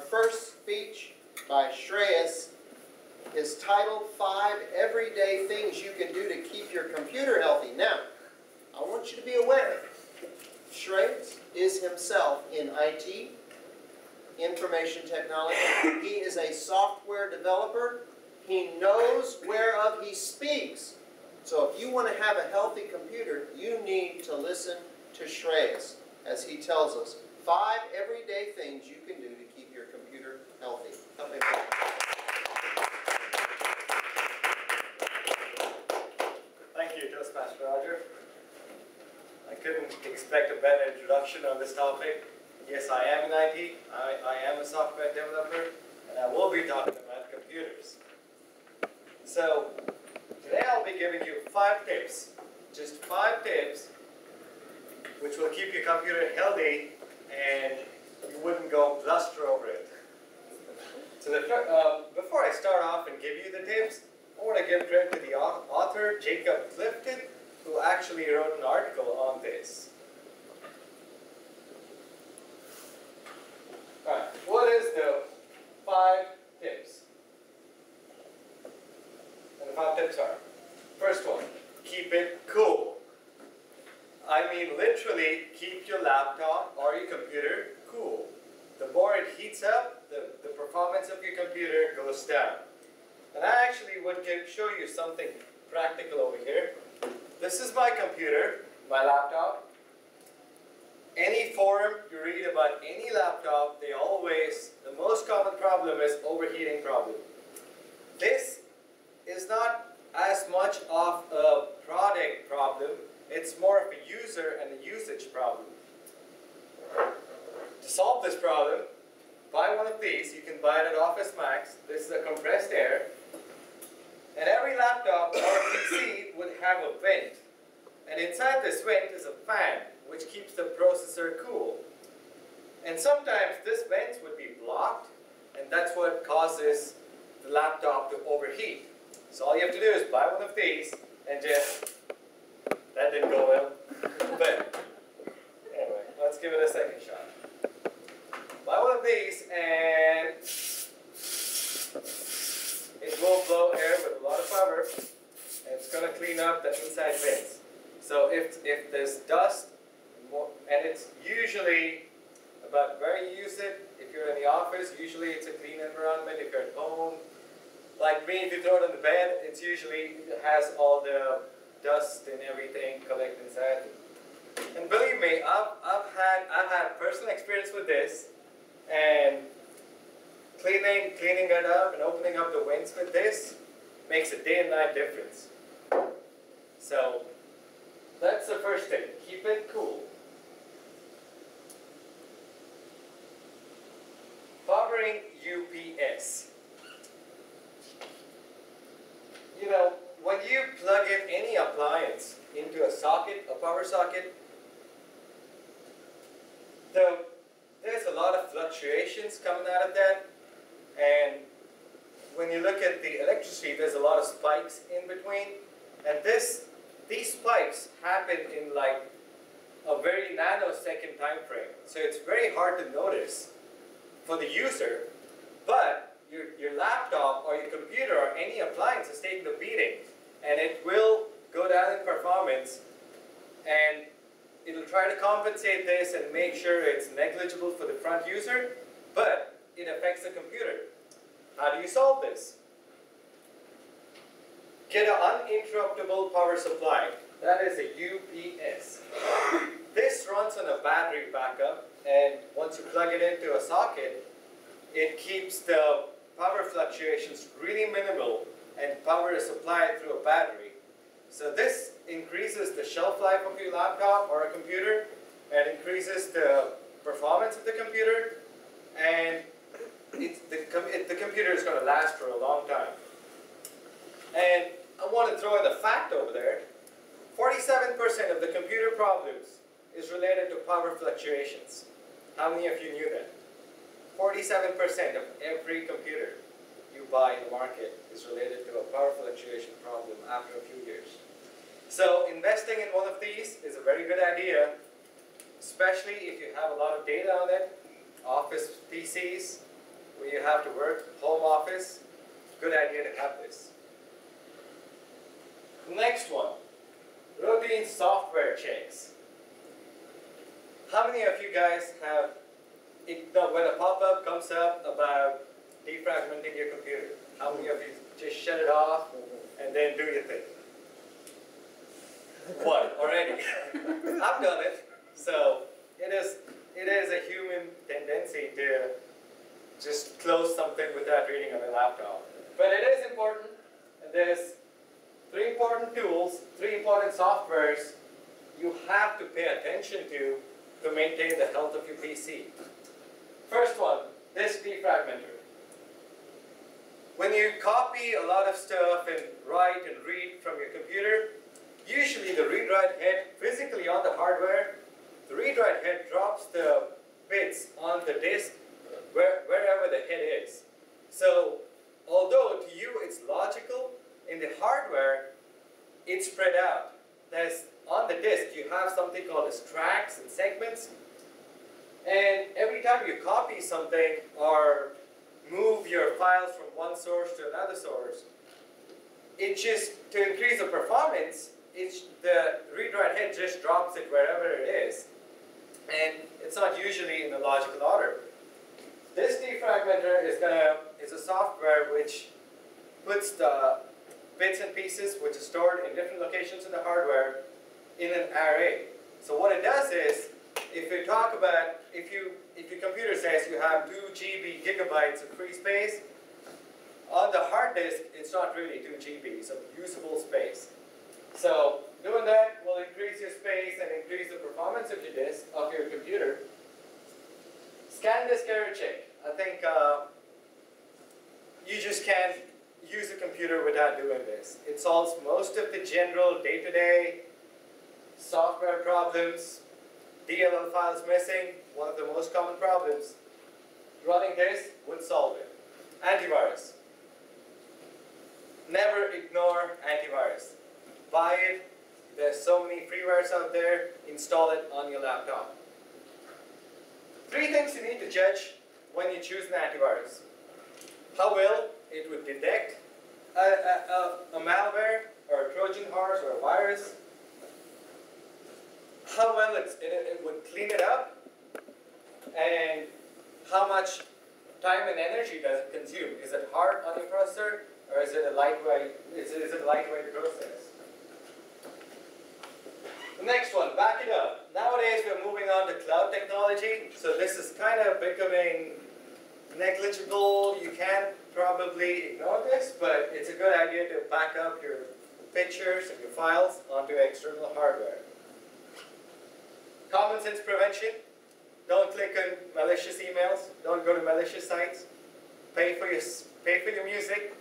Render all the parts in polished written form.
first speech by Shreyas is titled 5 Everyday Things You Can Do to Keep Your Computer Healthy. Now, I want you to be aware, Shreyas is himself in IT, information technology. He is a software developer. He knows whereof he speaks. So if you want to have a healthy computer, you need to listen to Shreyas as he tells us 5 everyday things you can do to keep your computer healthy. Help me out. Thank you, Toastmaster Roger. I couldn't expect a better introduction on this topic. Yes, I am in IT, I am a software developer, and I will be talking about computers. So, today I'll be giving you 5 tips, just 5 tips, which will keep your computer healthy and you wouldn't go bluster over it. So before I start off and give you the tips, I want to give credit to the author, Jacob Clifton, who actually wrote an article on this. Alright, what is the 5 tips? And the 5 tips are, first one, keep it cool. I mean literally keep your laptop or your computer cool. The more it heats up, the performance of your computer goes down. And I actually would show you something practical over here. This is my computer, my laptop. Any forum you read about any laptop, the most common problem is overheating problem. This is not as much of a product problem, it's more of a user and a usage problem. To solve this problem, buy one of these. You can buy it at Office Max. This is a compressed air. And every laptop or PC would have a vent. And inside this vent is a fan, which keeps the processor cool. And sometimes this vent would be blocked, and that's what causes the laptop to overheat. So all you have to do is buy one of these, and just, that didn't go well. But anyway, let's give it a second shot. Buy one of these, and it will blow air with a lot of power, and it's going to clean up the inside vents. So if there's dust, and it's usually about where you use it. If you're in the office, usually it's a clean environment. If you're at home, like me, if you throw it on the bed, it has all the dust and everything collect inside. And believe me, I've had personal experience with this, and cleaning it up and opening up the vents with this makes a day and night difference. So that's the first thing. Keep it cool. Powering UPS. You know, when you plug in any appliance into a socket, a power socket, there's a lot of fluctuations coming out of that. And when you look at the electricity, there's a lot of spikes in between. And these spikes happen in like a very nanosecond time frame. So it's very hard to notice for the user, but your laptop or your computer or any appliance is taking the beating, and it will go down in performance, and it'll try to compensate this and make sure it's negligible for the front user, but it affects the computer. How do you solve this? Get an uninterruptible power supply. That is a UPS. This runs on a battery backup, and once you plug it into a socket, it keeps the power fluctuations really minimal, and power is supplied through a battery. So this increases the shelf life of your laptop or a computer, and increases the performance of the computer, and the computer is going to last for a long time. And I want to throw in a fact over there. 47% of the computer problems is related to power fluctuations. How many of you knew that? 47% of every computer you buy in the market is related to a power fluctuation problem after a few years. So investing in one of these is a very good idea, especially if you have a lot of data on it, Office PCs, where you have to work, home office, good idea to have this. Next one, routine software checks. How many of you guys have, when a pop-up comes up about defragmenting your computer, how many of you just shut it off and then do your thing? One already. I've done it. So it is a human tendency to just close something without reading on a laptop. But it is important, and there's 3 important tools, 3 important softwares you have to pay attention to maintain the health of your PC. First one, disk defragmenter. When you copy a lot of stuff and write and read from your computer, usually the read-write head physically on the hardware, the read-write head drops the bits on the disk wherever the head is. So although to you it's logical, in the hardware it's spread out. On the disk you have something called as tracks and segments, and every time you copy something or move your files from one source to another source, to increase the performance, the read-write head just drops it wherever it is, and it's not usually in the logical order. This defragmenter is a software which puts the bits and pieces which are stored in different locations in the hardware in an array. So what it does is, if you talk about, if your computer says you have 2 GB gigabytes of free space, on the hard disk it's not really 2 GB, it's a usable space. So doing that will increase your space and increase the performance of your computer. Scan disk error check. I think you just can't use a computer without doing this. It solves most of the general day-to-day software problems. DLL files missing, one of the most common problems. Running this would solve it. Antivirus. Never ignore antivirus. Buy it. There's so many freewares out there. Install it on your laptop. 3 things you need to judge when you choose an antivirus. How well it would detect a malware or a Trojan horse or a virus. How well it would clean it up, and how much time and energy does it consume? Is it hard on your processor, or is it a lightweight process? The next one, back it up. Nowadays we're moving on to cloud technology, so this is kind of becoming negligible. You can't probably ignore this, but it's a good idea to back up your pictures and your files onto external hardware. Common sense prevention. Don't click on malicious emails. Don't go to malicious sites. Pay for your music.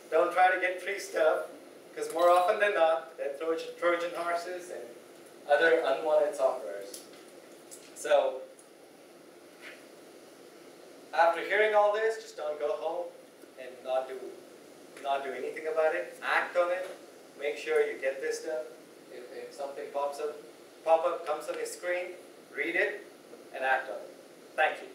Don't try to get free stuff, because more often than not, they're Trojan horses and other unwanted softwares. So, after hearing all this, just don't go home and not do anything about it. Act on it. Make sure you get this stuff. If something pop-up comes on your screen, read it and act on it. Thank you.